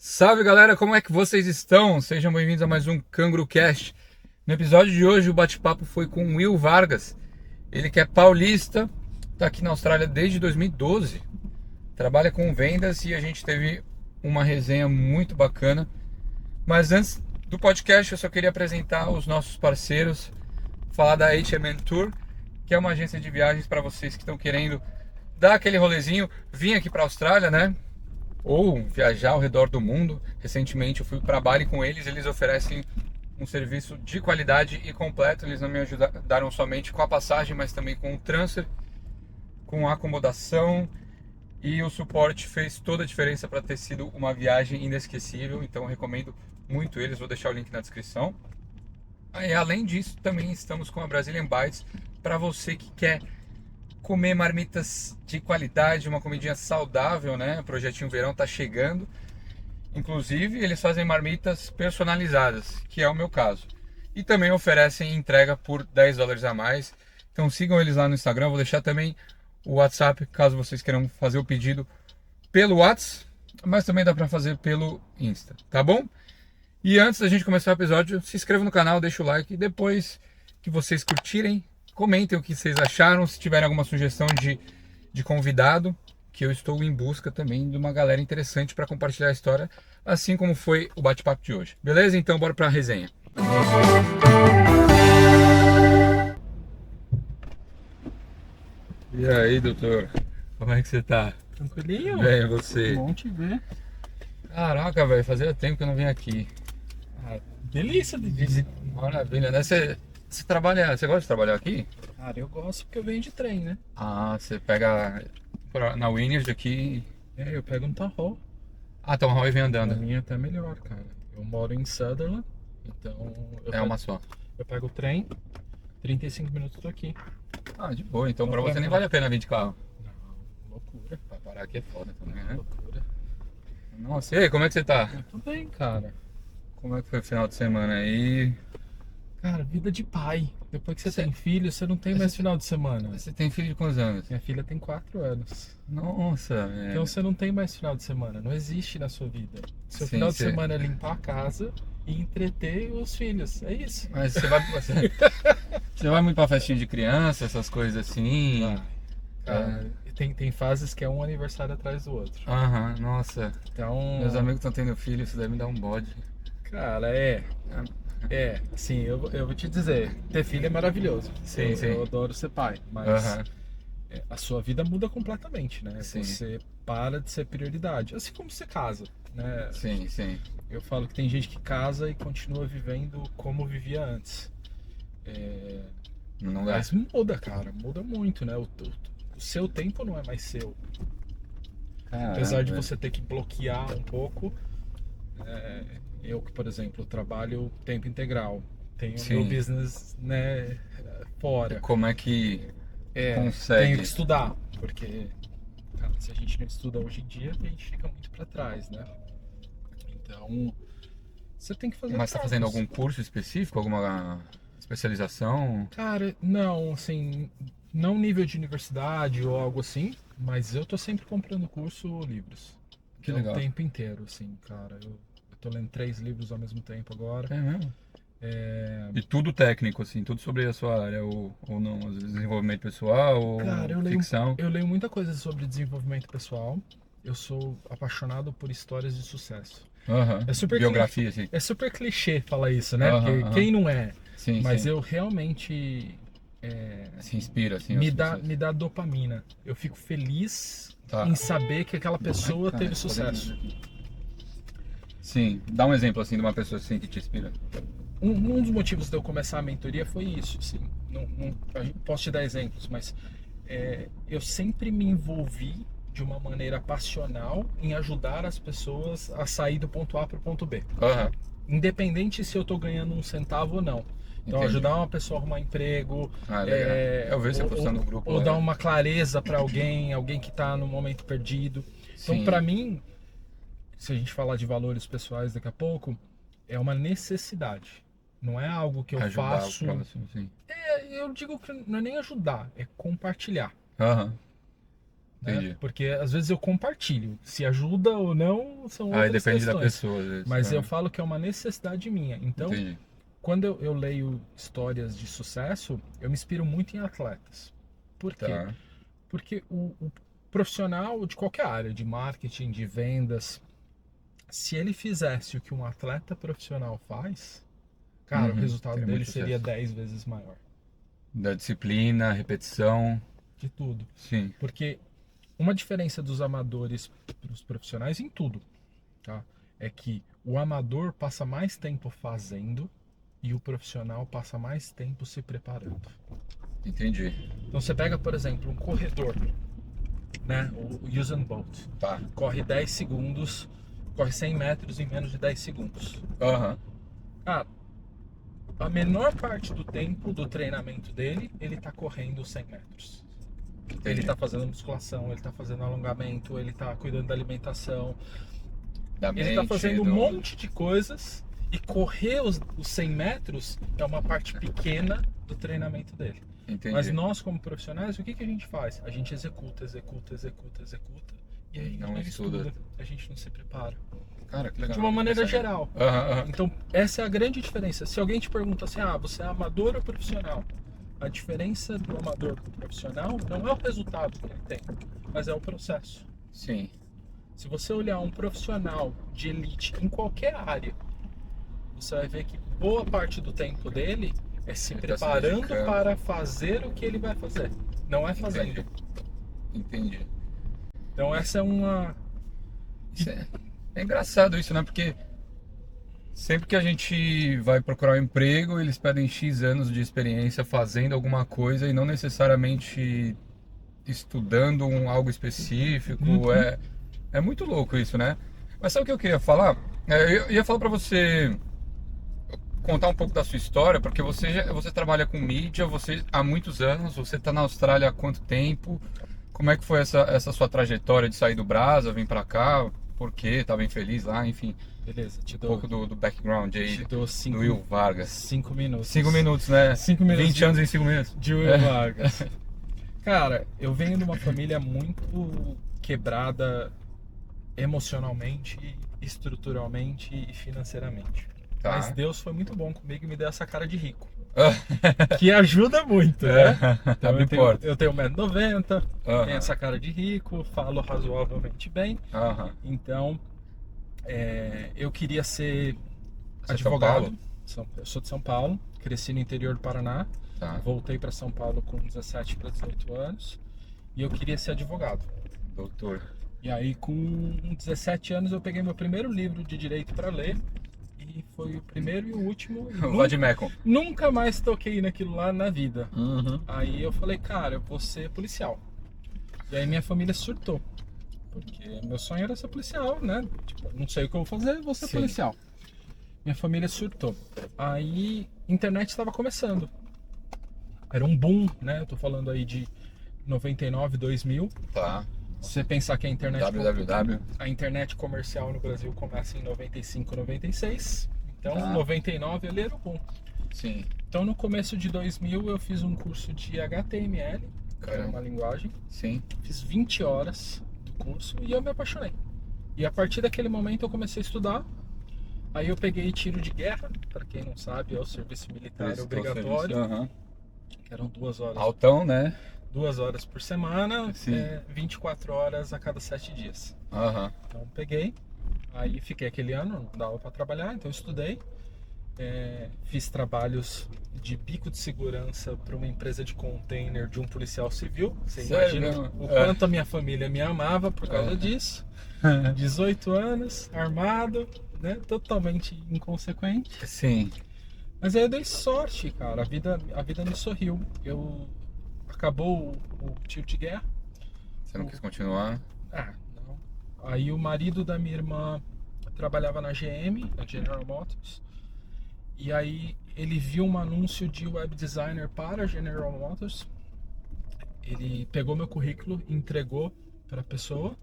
Salve galera, como é que vocês estão? Sejam bem-vindos a mais um CanguruCast. No episódio de hoje o bate-papo foi com o Will Vargas. Ele que é paulista, está aqui na Austrália desde 2012, trabalha com vendas e a gente teve uma resenha muito bacana. Mas antes do podcast eu só queria apresentar os nossos parceiros, falar da HMN Tour, que é uma agência de viagens para vocês que estão querendo dar aquele rolezinho, vir aqui para a Austrália, né? Ou viajar ao redor do mundo. Recentemente eu fui para Bali com eles, eles oferecem um serviço de qualidade e completo. Eles não me ajudaram somente com a passagem, mas também com o transfer, com a acomodação, e o suporte fez toda a diferença para ter sido uma viagem inesquecível. Então eu recomendo muito eles, vou deixar o link na descrição. E além disso, também estamos com a Brazilian Bites para você que quer comer marmitas de qualidade, uma comidinha saudável, né? O projetinho verão tá chegando. Inclusive, eles fazem marmitas personalizadas, que é o meu caso. E também oferecem entrega por $10 a mais. Então sigam eles lá no Instagram. Vou deixar também o WhatsApp, caso vocês queiram fazer o pedido pelo WhatsApp, mas também dá para fazer pelo Insta, tá bom? E antes da gente começar o episódio, se inscreva no canal, deixa o like e depois que vocês curtirem, comentem o que vocês acharam, se tiverem alguma sugestão de convidado, que eu estou em busca também de uma galera interessante para compartilhar a história, assim como foi o bate-papo de hoje. Beleza? Então bora para a resenha. E aí, doutor? Como é que você tá? Tranquilinho? Bem, você? Bom te ver. Caraca, velho, fazia tempo que eu não venho aqui. Ah, delícia de visitar. Maravilha, né? Você trabalha, você gosta de trabalhar aqui? Cara, eu gosto porque eu venho de trem, né? Ah, você pega na Wynyard aqui. Eu pego no Tahoe. Ah, Tom Roy vem Pra andando. mim é até melhor, cara. Eu moro em Sutherland, então É uma só. eu pego o trem, 35 minutos tô aqui. Ah, de boa. Então Não pra você nem problema. vale a pena vir de carro. Não, loucura. Pra parar aqui é foda também, né? Loucura. Nossa, e aí, como é que você tá? Eu tô bem, cara. Como é que foi o final de semana aí? Cara, vida de pai. Depois que você Você- tem filho, você não tem mais final de semana. Você tem filho de quantos anos? Minha filha tem 4 anos. Nossa, Então velho. você não tem mais final de semana, não existe na sua vida. Seu Sim, final de você- semana é limpar a casa e entreter os filhos, é isso. Mas você vai muito pra festinha de criança, essas coisas assim? Vai. Cara, tem fases que é um aniversário atrás do outro. Aham, nossa. Então, Meus amigos estão tendo filho, isso deve me dar um bode. cara, sim, eu vou te dizer, ter filho é maravilhoso. Sim, sim. Eu adoro ser pai, mas Aham. a sua vida muda completamente, né? Sim. Você para de ser prioridade, assim como você casa, né? Sim, sim. Eu falo que tem gente que casa e continua vivendo como vivia antes. Não dá. Mas muda, cara, muda muito, né? O seu tempo não é mais seu. Apesar de Caramba. você ter que bloquear um pouco, eu que, por exemplo, trabalho tempo integral, tenho Sim. meu business, né, fora. Como é que Tenho consegue? que estudar, porque cara, se a gente não estuda hoje em dia, a gente fica muito para trás, né? Então, você tem que fazer Mas tá trocas. fazendo algum curso específico, alguma especialização? Cara, não, assim, não nível de universidade ou algo assim, mas eu tô sempre comprando curso ou livros. Que É legal. O tempo inteiro, assim, cara. Eu tô lendo 3 livros ao mesmo tempo agora. É mesmo? E tudo técnico, assim, tudo sobre a sua área, ou não? Às vezes desenvolvimento pessoal, ou Cara, ficção? eu leio muita coisa sobre desenvolvimento pessoal. Eu sou apaixonado por histórias de sucesso. Aham. É super Biografia, assim. É super clichê falar isso, né? Aham, Porque aham. quem não é? Sim, Mas sim. eu realmente Se inspira, assim. me as dá, pessoas. me dá dopamina. Eu fico feliz Tá. em saber que aquela pessoa Ai, cara, teve sucesso. Sim, dá um exemplo, assim, de uma pessoa assim que te inspira. Um dos motivos de eu começar a mentoria foi isso, assim. Posso te dar exemplos, mas eu sempre me envolvi de uma maneira passional em ajudar as pessoas a sair do ponto A para o ponto B. Aham. Independente se eu estou ganhando um centavo ou não. Então, Entendi. ajudar uma pessoa a arrumar emprego, Ah, legal. Eu vejo você postando no grupo ou lá. dar uma clareza para alguém que está no momento perdido. Então, Sim. para mim, se a gente falar de valores pessoais daqui a pouco, é uma necessidade. Não é algo que eu Ajudar faço. o próximo, sim. Eu digo que não é nem ajudar, é compartilhar. Aham. né? Entendi. Porque às vezes eu compartilho. Se ajuda ou não, são Aí outras depende da questões. pessoa, às vezes. Mas né? eu falo que é uma necessidade minha. Então, Entendi. quando eu leio histórias de sucesso, eu me inspiro muito em atletas. Por quê? Tá. Porque o profissional de qualquer área, de marketing, de vendas, se ele fizesse o que um atleta profissional faz, cara, o Uhum, resultado teria dele muito seria sucesso. 10 vezes maior. Da disciplina, repetição. De tudo. Sim. Porque uma diferença dos amadores para os profissionais em tudo, tá? É que o amador passa mais tempo fazendo e o profissional passa mais tempo se preparando. Entendi. Então você pega, por exemplo, um corredor, né? O Usain Bolt. Tá. Corre 10 segundos, corre 100 metros em menos de 10 segundos. Aham. Cara, a menor parte do tempo do treinamento dele, ele tá correndo 100 metros. Ele tá fazendo musculação, ele tá fazendo alongamento, ele tá cuidando da alimentação. Da Ele tá mente, fazendo um do- monte de coisas e correr os 100 metros é uma parte pequena do treinamento dele. Entendi. Mas nós, como profissionais, o que a gente faz? A gente executa e a gente Não não estuda. estuda, a gente não se prepara. Cara, que legal. De uma maneira Essa- geral. Aham, aham. Então, essa é a grande diferença. Se alguém te pergunta assim, você é amador ou profissional? A diferença do amador para o profissional não é o resultado que ele tem, mas é o processo. Sim. Se você olhar um profissional de elite em qualquer área, você vai ver que boa parte do tempo dele é se Ele tá se preparando dedicando. para fazer o que ele vai fazer, não é fazendo. Entendi. Então essa é uma... Isso é engraçado isso, né? Porque sempre que a gente vai procurar um emprego, eles pedem X anos de experiência fazendo alguma coisa e não necessariamente estudando algo específico. Uhum. É muito louco isso, né? Mas sabe o que eu queria falar? Eu ia falar pra você contar um pouco da sua história, porque você trabalha com mídia, você há muitos anos, você tá na Austrália há quanto tempo? Como é que foi essa sua trajetória de sair do Brasa, vir pra cá? Por quê? Tá bem feliz lá? Enfim, Beleza, te um dou, pouco do background aí, te dou do Will Vargas. 5 minutos. 5 minutos, né? 5 minutos 20 anos em 5 minutos. de Will Vargas. Cara, eu venho de uma família muito quebrada emocionalmente, estruturalmente e financeiramente. Tá. Mas Deus foi muito bom comigo e me deu essa cara de rico. Que ajuda muito, né? Então Abre porta. eu tenho 1,90 m, Aham. tenho essa cara de rico, falo razoavelmente bem. Aham. Então, eu queria ser Você é de advogado. São Eu sou de São Paulo, cresci no interior do Paraná. Tá. Voltei para São Paulo com 17 para 18 anos e eu queria ser advogado. Doutor. E aí, com 17 anos, eu peguei meu primeiro livro de direito para ler e foi o primeiro e o último. E O Vadimecum. nunca mais toquei naquilo lá na vida. Uhum. Aí eu falei, cara, eu vou ser policial. E aí minha família surtou, porque meu sonho era ser policial, né? Tipo, não sei o que eu vou fazer, vou ser Sim. policial. Minha família surtou. Aí, internet estava começando. Era um boom, né? Eu tô falando aí de 99, 2000. Tá. Se você pensar que a internet, www. a internet comercial no Brasil começa em 95, 96. Então, Tá. 99 ali era o boom. Sim. Então, no começo de 2000, eu fiz um curso de HTML, que era Caramba. uma linguagem. Sim. Fiz 20 horas do curso e eu me apaixonei. E a partir daquele momento eu comecei a estudar. Aí eu peguei tiro de guerra, para quem não sabe, é o serviço militar Prestou obrigatório, serviço. Aham. que eram 2 horas. Altão, né? 2 horas por semana, Sim. 24 horas a cada 7 dias. Aham. Então peguei, aí fiquei aquele ano, não dava para trabalhar, então eu estudei. Fiz trabalhos de bico de segurança para uma empresa de container de um policial civil. Você Sério imagina mesmo? o quanto a minha família me amava por causa disso. 18 anos, armado, né? Totalmente inconsequente. Sim. Mas aí eu dei sorte, cara. A vida me sorriu. Acabou o tiro de guerra. Você não quis continuar? Não. Aí o marido da minha irmã trabalhava na GM, na General Motors. E aí ele viu um anúncio de web designer para a General Motors. Ele pegou meu currículo, entregou para a pessoa.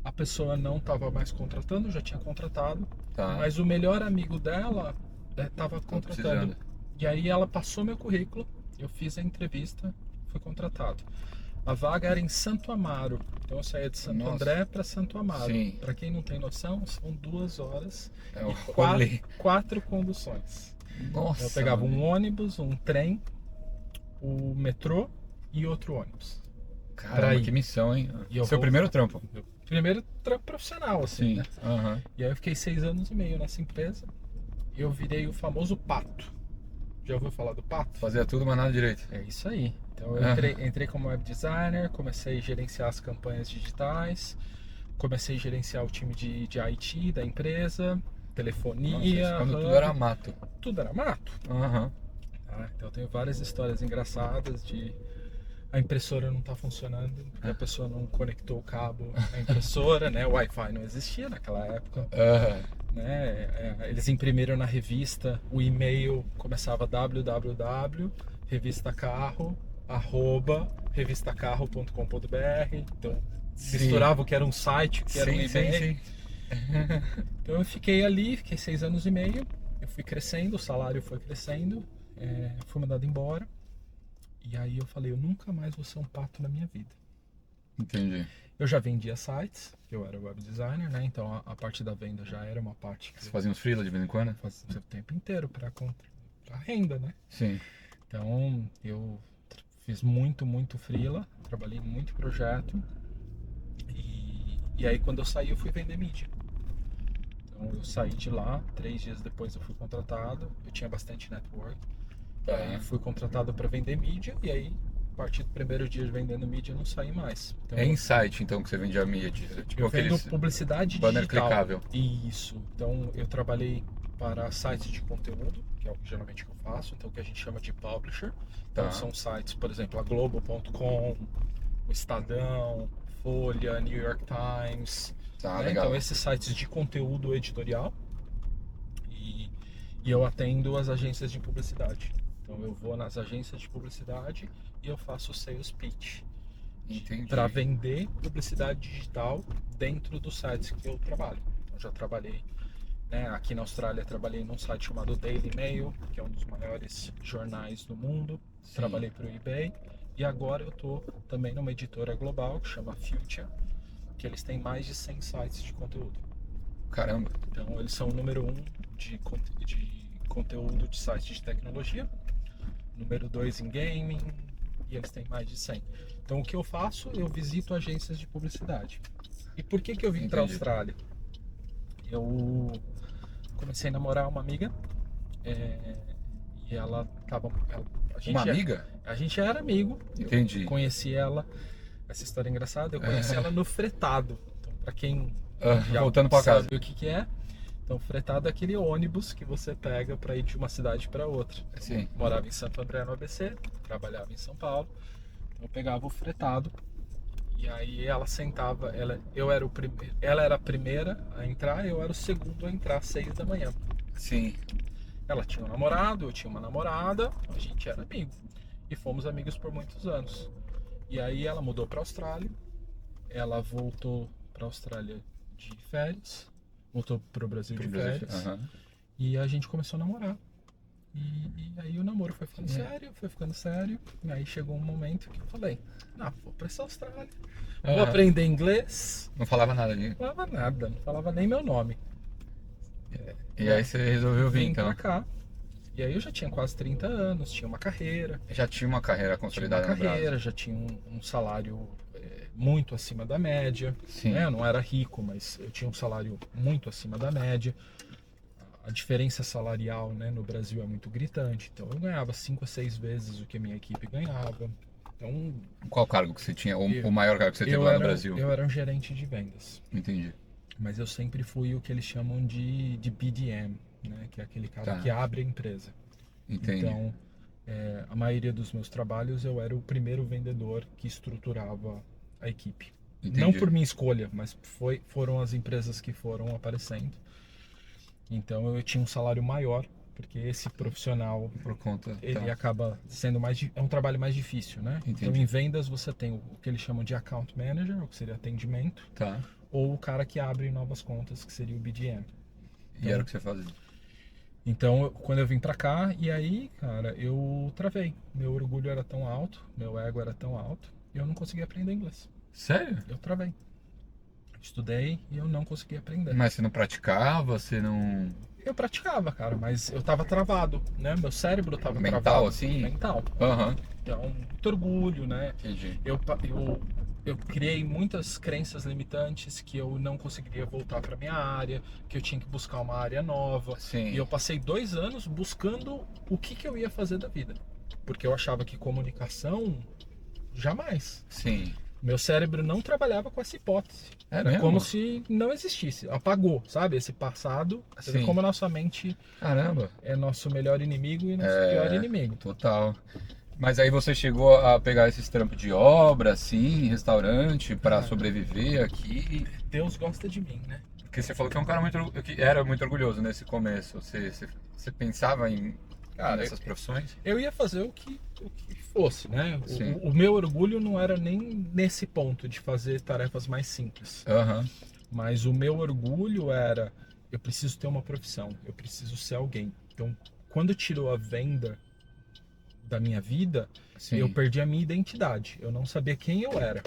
A pessoa não estava mais contratando, já tinha contratado. Tá. Mas o melhor amigo dela estava contratando. precisando. E aí ela passou meu currículo, eu fiz a entrevista, fui contratado. A vaga era em Santo Amaro. Então eu saía de Santo Nossa. André para Santo Amaro. Sim. Para quem não tem noção, são 2 horas É o e rolê. quatro conduções. Nossa. Eu pegava um mano. ônibus, um trem, o metrô e outro ônibus. Caramba, ir. que missão, hein? E eu Seu vou- primeiro trampo. Meu primeiro trampo profissional, assim, Sim. né? Aham. E aí eu fiquei 6 anos e meio nessa empresa e eu virei o famoso pato. Já ouviu falar do pato? Fazia tudo, mas nada direito. É isso aí. Então eu entrei como web designer, comecei a gerenciar as campanhas digitais, comecei a gerenciar o time de IT da empresa, Nossa, telefonia, isso quando hub, tudo era mato. tudo era mato. Aham. Então eu tenho várias histórias engraçadas de a impressora não tá funcionando, porque a pessoa não conectou o cabo na impressora, né? O Wi-Fi não existia naquela época. Aham. Né? Eles imprimiram na revista, o e-mail começava www.revistacarro@revistacarro.com.br. Então Sim. misturava o que era um site, o que era um Sim, sim, e-mail. sim. Então eu fiquei ali, fiquei 6 anos e meio, eu fui crescendo, o salário foi crescendo, fui mandado embora. E aí eu falei, eu nunca mais vou ser um pato na minha vida. Entendi. Eu já vendia sites, eu era web designer, né? Então a parte da venda já era uma parte que Você fazia uns freela de vez em quando? fazia o tempo inteiro para renda, né? Sim. Então eu fiz muito freela, trabalhei em muito projeto e aí quando eu saí eu fui vender mídia. Então eu saí de lá, 3 dias depois eu fui contratado, eu tinha bastante network, aí fui contratado para vender mídia e aí a partir do primeiro dia de vendendo mídia eu não saí mais. Então, É insight, então, que você vendia mídia. Tipo eu vendo aqueles publicidade banner digital. clicável. Isso. Então eu trabalhei para sites de conteúdo, que é o que geralmente que eu faço, então o que a gente chama de publisher. Então Tá. são sites, por exemplo, a Globo.com, o Estadão, Folha, New York Times. Tá, né? legal. Então esses sites de conteúdo editorial. E eu atendo as agências de publicidade. Então eu vou nas agências de publicidade e eu faço o sales pitch Entendi. para vender publicidade digital dentro dos sites que eu trabalho. Eu já trabalhei, né, aqui na Austrália, trabalhei num site chamado Daily Mail, que é um dos maiores jornais do mundo. Sim. Trabalhei para o eBay e agora eu estou também numa editora global que chama Future, que eles têm mais de 100 sites de conteúdo. Caramba. Então eles são o número 1 de conteúdo de sites de tecnologia, número 2 em gaming, e eles têm mais de 100. Então o que eu faço? Eu visito agências de publicidade. E por que eu vim para a Entendi. Austrália? Eu comecei a namorar uma amiga e ela tava... Uma amiga? A gente era amigo. Entendi. Eu conheci ela, essa história é engraçada, eu conheci ela no fretado. Então para quem já Voltando pra casa. sabe o que é, então fretado é aquele ônibus que você pega para ir de uma cidade para outra. Sim. Morava em Santo André, no ABC, trabalhava em São Paulo, então eu pegava o fretado e aí ela sentava, ela era a primeira a entrar, eu era o segundo a entrar às 6 da manhã. Sim. Ela tinha um namorado, eu tinha uma namorada, a gente era amigo e fomos amigos por muitos anos. E aí ela mudou para a Austrália, ela voltou para a Austrália de férias, voltou para o Brasil de férias. Aham. E a gente começou a namorar. E aí o namoro foi ficando sério. E aí chegou um momento que eu falei, vou pra essa Austrália. Vou aprender inglês. Não falava nada de. Não falava nada, não falava nem meu nome. E aí você resolveu vir, Vim então. pra cá. E aí eu já tinha quase 30 anos, tinha uma carreira. Já tinha uma carreira consolidada no Brasil. Já tinha um salário muito acima da média. Sim. Né? Eu não era rico, mas eu tinha um salário muito acima da média. A diferença salarial, né, no Brasil é muito gritante. Então eu ganhava 5 a 6 vezes o que a minha equipe ganhava. Então, Qual cargo que você tinha? O maior cargo que você teve lá no Brasil? Eu era um gerente de vendas. Entendi. Mas eu sempre fui o que eles chamam de BDM, né, que é aquele cara Tá. que abre a empresa. Entendi. Então, a maioria dos meus trabalhos eu era o primeiro vendedor que estruturava a equipe. Entendi. Não por minha escolha, mas foram as empresas que foram aparecendo. Então eu tinha um salário maior, porque esse profissional, Por conta. ele Tá. acaba sendo é um trabalho mais difícil, né? Entendi. Então em vendas você tem o que eles chamam de account manager, o que seria atendimento, Tá. ou o cara que abre novas contas, que seria o BDM. E era o que você fazia? Então, quando eu vim pra cá, e aí, cara, eu travei. Meu orgulho era tão alto, meu ego era tão alto, eu não consegui aprender inglês. Sério? Eu travei. Estudei e eu não consegui aprender. Mas você não praticava, você não... Eu praticava, cara, mas eu tava travado, né? Meu cérebro tava Mental, travado. assim? Mental. Aham, Então, muito orgulho, né? entendi. Eu criei muitas crenças limitantes que eu não conseguiria voltar para minha área, que eu tinha que buscar uma área nova. Sim. E eu passei 2 anos buscando o que eu ia fazer da vida. Porque eu achava que comunicação, jamais. Sim. Meu cérebro não trabalhava com essa hipótese. É Era mesmo? como se não existisse. Apagou, sabe? Esse passado. Você vê Sim. como a nossa mente Caramba. é nosso melhor inimigo e nosso pior inimigo. Total. Mas aí você chegou a pegar esses trampos de obra, assim, restaurante, para sobreviver aqui? Deus gosta de mim, né? Porque você falou que é um cara que era muito orgulhoso nesse começo. Você pensava em nessas profissões? Eu ia fazer o que fosse, né? Sim. O meu orgulho não era nem nesse ponto de fazer tarefas mais simples. Aham. Mas o meu orgulho era, eu preciso ter uma profissão, eu preciso ser alguém. Então, quando tirou a venda da minha vida, Sim. eu perdi a minha identidade. Eu não sabia quem eu era.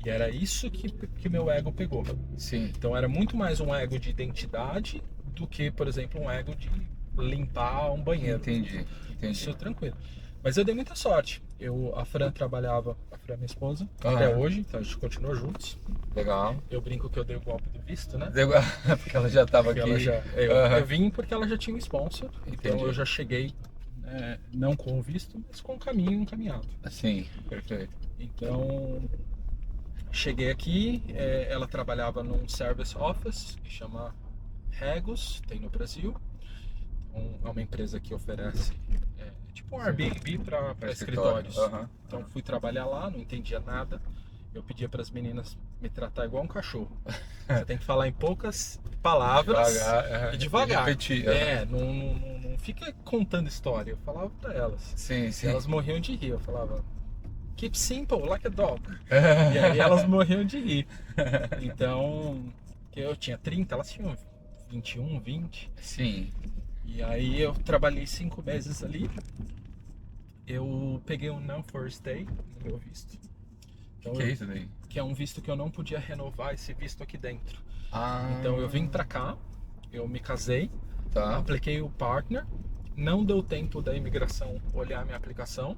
E era isso que meu ego pegou. Sim. Então era muito mais um ego de identidade do que, por exemplo, um ego de limpar um banheiro. Entendi. Isso é tranquilo. Mas eu dei muita sorte. A Fran trabalhava, a Fran é minha esposa, Aham. até hoje, então a gente continua juntos. Legal. Eu brinco que eu dei o golpe do visto, né? Porque ela já estava aqui. Eu vim porque ela já tinha um sponsor, então Entendi. eu já cheguei, não com o visto, mas com o caminho encaminhado. Sim, perfeito. Então, cheguei aqui, ela trabalhava num service office que chama Regus, tem no Brasil. É uma empresa que oferece tipo um Airbnb para escritórios. Aham. Então fui trabalhar lá, não entendia nada. Eu pedia para as meninas me tratar igual um cachorro. Você tem que falar em poucas palavras e devagar. Repetir. Não fica contando história. Eu falava para elas. Sim, E sim. elas morriam de rir. Eu falava, keep simple, like a dog. E aí elas morriam de rir. Então, eu tinha 30, elas tinham 21, 20. Sim. E aí eu trabalhei 5 meses ali. Eu peguei um non for stay no meu visto. Então, Que é isso daí? que é um visto que eu não podia renovar esse visto aqui dentro. Ah. Então eu vim pra cá, eu me casei, Tá. apliquei o partner, não deu tempo da imigração olhar minha aplicação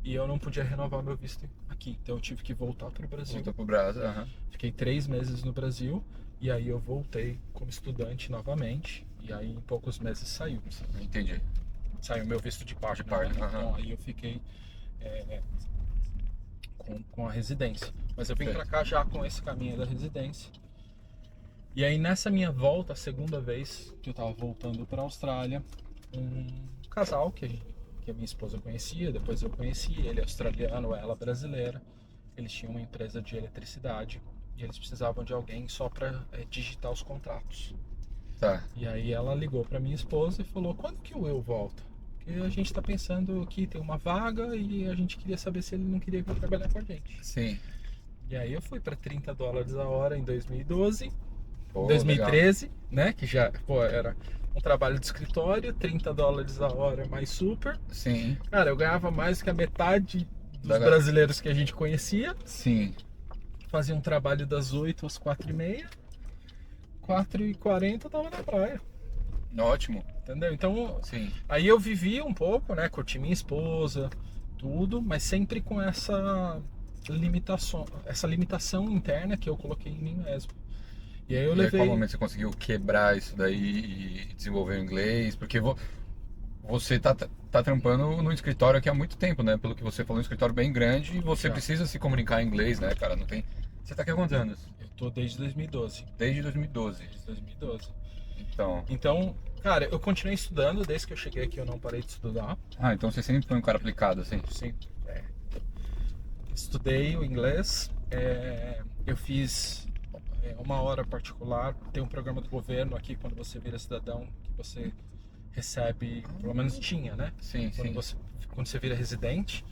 e eu não podia renovar meu visto aqui. Então eu tive que voltar pro Brasil. Voltou pro Brasil. Aham. Fiquei 3 meses no Brasil e aí eu voltei como estudante novamente e aí em poucos meses saiu. Entendi. Saiu meu visto de partner. De partner, né? aham. Então aí eu fiquei com a residência. Mas eu vim Certo. pra cá já com esse caminho da residência. E aí nessa minha volta, a segunda vez que eu tava voltando pra Austrália, um casal que a minha esposa conhecia, depois eu conheci, ele é australiano, ela brasileira. Eles tinham uma empresa de eletricidade e eles precisavam de alguém só pra digitar os contratos. Tá. E aí ela ligou pra minha esposa e falou, quando que o Will volta? Porque a gente tá pensando que tem uma vaga e a gente queria saber se ele não queria vir trabalhar com a gente. Sim. E aí eu fui pra $30 a hora em 2012, Pô, 2013, né? Que já, era um trabalho de escritório, $30 a hora mais super. legal. Sim. Cara, eu ganhava mais que a metade dos Da- brasileiros que a gente conhecia. Sim. Fazia um trabalho das 8 às 4h30. 4h40 eu tava na praia. Ótimo. Entendeu? Então, Sim. aí eu vivi um pouco, né? Curti minha esposa, tudo, mas sempre com essa limitação interna que eu coloquei em mim mesmo. E aí eu E aí, levei. qual momento você conseguiu quebrar isso daí e desenvolver o inglês? Porque você tá trampando no escritório aqui há muito tempo, né? Pelo que você falou, um escritório bem grande e você Já. precisa se comunicar em inglês, né, cara? Não tem... Você tá aqui há quantos anos? Eu tô desde 2012. Desde 2012. Desde 2012. Então... Então, cara, eu continuei estudando, desde que eu cheguei aqui eu não parei de estudar. Ah, então você sempre foi um cara aplicado, assim? Sim. Estudei o inglês, eu fiz 1 hora particular, tem um programa do governo aqui quando você vira cidadão que você recebe, pelo menos tinha, né? Sim, sim. Quando você vira residente,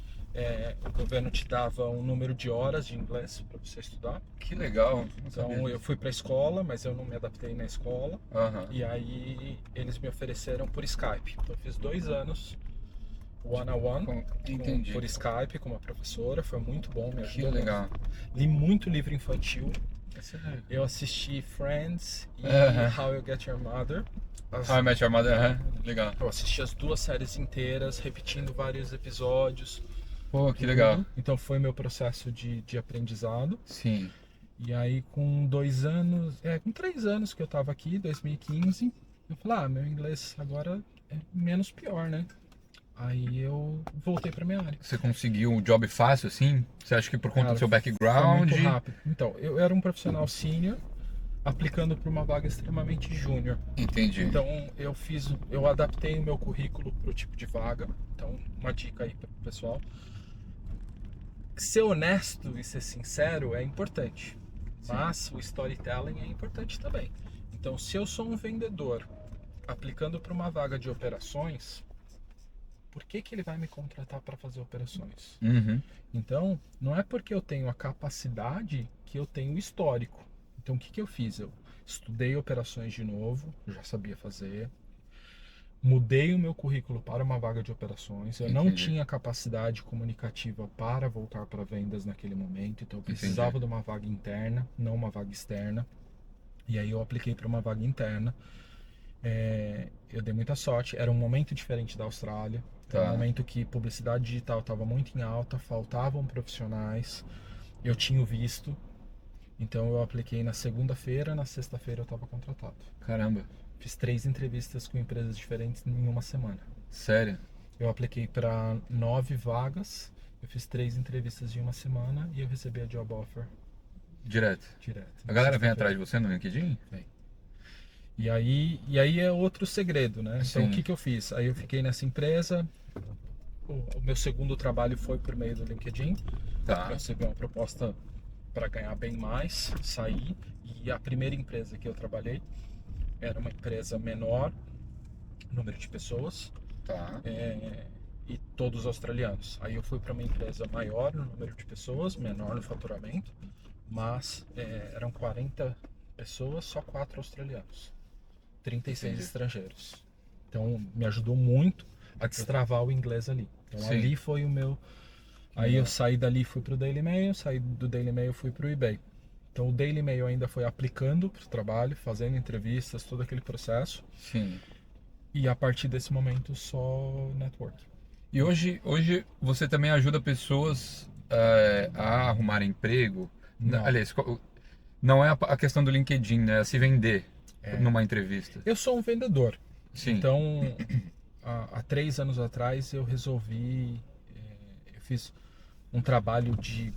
o governo te dava um número de horas de inglês para você estudar. Que legal. Não Então sabia eu disso. fui para a escola, mas eu não me adaptei na escola. Aham. E aí eles me ofereceram por Skype. Então eu fiz 2 anos one-on-one, Entendi. por Skype, com uma professora, foi muito bom, me Que ajudou. legal. Li muito livro infantil, Esse é- eu assisti Friends e Aham. How You Get Your Mother. How I Met Your Mother, legal. Eu assisti as 2 séries inteiras, repetindo vários episódios. Pô, que legal. Então foi meu processo de aprendizado. Sim. E aí com 3 anos que eu tava aqui, 2015, eu falei, meu inglês agora é menos pior, né? Aí eu voltei pra minha área. Você conseguiu um job fácil, assim? Você acha que por conta do seu Foi background? muito rápido. Então, eu era um profissional sênior aplicando para uma vaga extremamente júnior. Entendi. Então eu adaptei o meu currículo pro tipo de vaga. Então, uma dica aí pro pessoal. Ser honesto e ser sincero é importante, mas o storytelling é importante também. Então, se eu sou um vendedor aplicando para uma vaga de operações, por que ele vai me contratar para fazer operações? Uhum. Então, não é porque eu tenho a capacidade que eu tenho o histórico. Então, o que eu fiz? Eu estudei operações de novo, eu já sabia fazer. Mudei o meu currículo para uma vaga de operações. Eu não Entendi. tinha capacidade comunicativa para voltar para vendas naquele momento. Então, eu precisava de uma vaga interna, não uma vaga externa. E aí eu apliquei para uma vaga interna. Eu dei muita sorte. Era um momento diferente da Austrália. Era um momento que publicidade digital estava muito em alta, faltavam profissionais. Eu tinha o visto. Então eu apliquei na segunda-feira, na sexta-feira eu estava contratado. Caramba. Fiz 3 entrevistas com empresas diferentes em uma semana. Sério? Eu apliquei para 9 vagas, eu fiz 3 entrevistas em uma semana e eu recebi a job offer Direto. direto. A galera vem atrás de você no LinkedIn? Vem. E aí é outro segredo, né? Então Sim. o que eu fiz? Aí eu fiquei nessa empresa, o meu segundo trabalho foi por meio do LinkedIn. Tá. Eu recebi uma proposta para ganhar bem mais, saí, e a primeira empresa que eu trabalhei era uma empresa menor, número de pessoas, Tá. e todos australianos. Aí eu fui para uma empresa maior no número de pessoas, menor no faturamento, mas eram 40 pessoas, só 4 australianos, 36 Entendi. estrangeiros. Então me ajudou muito a destravar o inglês ali. Então Sim. ali foi o meu... Aí Legal. eu saí dali, fui pro Daily Mail, saí do Daily Mail, fui pro eBay. Então o Daily Mail ainda foi aplicando pro trabalho, fazendo entrevistas, todo aquele processo. Sim. E a partir desse momento só network. E hoje você também ajuda pessoas a arrumar emprego? Não. Aliás, não é a questão do LinkedIn, né? É se vender numa entrevista. Eu sou um vendedor. Sim. Então, há 3 anos atrás eu resolvi... eu fiz um trabalho de...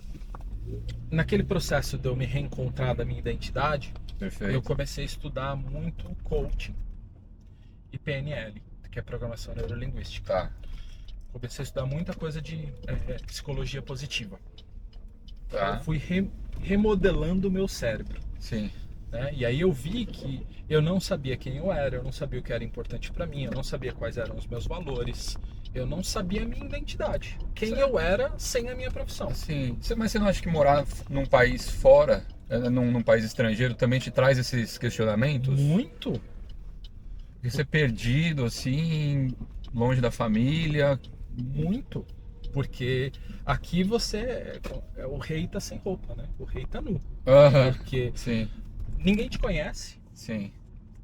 Naquele processo de eu me reencontrar da minha identidade, Perfeito. eu comecei a estudar muito coaching e PNL, que é Programação Neurolinguística. Tá. Comecei a estudar muita coisa de psicologia positiva. Tá. Eu fui remodelando o meu cérebro. Sim. Né? E aí eu vi que eu não sabia quem eu era, eu não sabia o que era importante para mim, eu não sabia quais eram os meus valores, eu não sabia a minha identidade, quem Certo. eu era sem a minha profissão. Sim. Mas você não acha que morar num país fora, num país estrangeiro, também te traz esses questionamentos? Muito. E ser perdido, assim, longe da família? Muito. Porque aqui você o rei tá sem roupa, né? O rei tá nu. Aham. Porque Sim. ninguém te conhece. Sim.